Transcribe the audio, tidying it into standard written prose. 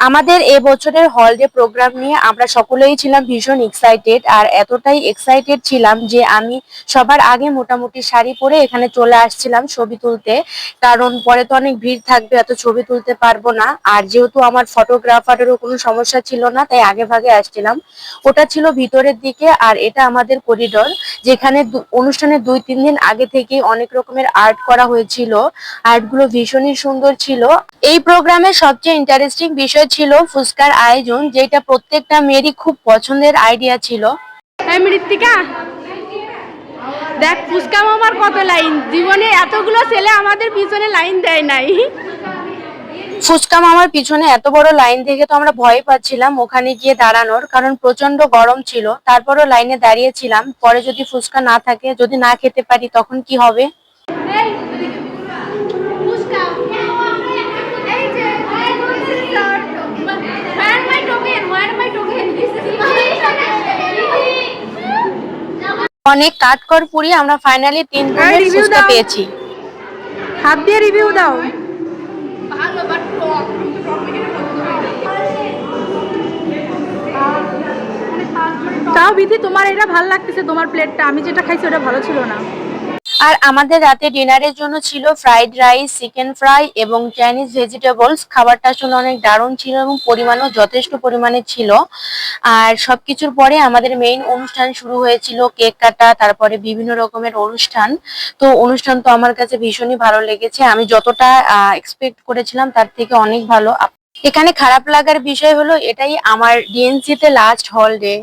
আমাদের এবছরের হল ডে প্রোগ্রাম নিয়ে আমরা সকলেই ছিলাম ভীষণ এক্সাইটেড। আর এতটাই এক্সাইটেড ছিলাম যে আমি সবার আগে মোটামুটি শাড়ি পরে এখানে চলে আসছিলাম ছবি তুলতে, কারণ পরে তো অনেক ভিড় থাকবে, এত ছবি তুলতে পারবো না। আর যেহেতু আমার ফটোগ্রাফারেরও কোনো সমস্যা ছিল না, তাই আগে ভাগে আসছিলাম। ওটা ছিল ভিতরের দিকে, আর এটা আমাদের করিডোর, যেখানে অনুষ্ঠানের 2-3 দিন আগে থেকে অনেক রকমের আর্ট করা হয়েছিল। আর্টগুলো ভীষণই সুন্দর ছিল। এই প্রোগ্রামের সবচেয়ে ইন্টারেস্টিং বিষয় ছিল ফুচকার আয়োজন, যেটা প্রত্যেকটা মেয়েরই খুব পছন্দের আইডিয়া ছিল। মৃত্তিকা, দেখ ফুচকা মামার কত লাইন, জীবনে এতগুলো ছেলে আমাদের পিছনে লাইন দেয় নাই। ফুচকা মামার পিছনে এত বড় লাইন দেখে তো আমরা ভয় পাচ্ছিলাম ওখানে গিয়ে দাঁড়ানোর, কারণ প্রচন্ড গরম ছিল। তারপরও লাইনে দাঁড়িয়েছিলাম, পরে যদি ফুচকা না থাকে, যদি না খেতে পারি, তখন কি হবে। অনেক কাঠখড় পুড়িয়ে আমরা ফাইনালি 3 বোনের রিভিউ ফুচকা দাও, পেয়েছি। হাত দিয়ে রিভিউ দাও। তাও বিধি, তোমার এটা ভালো লাগতেছে, তোমার প্লেটটা, আমি যেটা খাইছি ওটা ভালো ছিল না। আর আমাদের রাতে ডিনারের জন্য ছিল ফ্রাইড রাইস, চিকেন ফ্রাই এবং চাইনিজ ভেজিটেবলস। খাবারটা আসলে অনেক দারুণ ছিল এবং পরিমাণও যথেষ্ট পরিমাণে ছিল। আর সবকিছুর পরে আমাদের মেইন অনুষ্ঠান শুরু হয়েছিল, কেক কাটা, তারপরে বিভিন্ন রকমের অনুষ্ঠান। তো অনুষ্ঠান তো আমার কাছে ভীষণই ভালো লেগেছে, আমি যতটা এক্সপেক্ট করেছিলাম তার থেকে অনেক ভালো। এখানে খারাপ লাগার বিষয় হলো এটাই, আমার ডিএনসি তে লাস্ট হল ডে।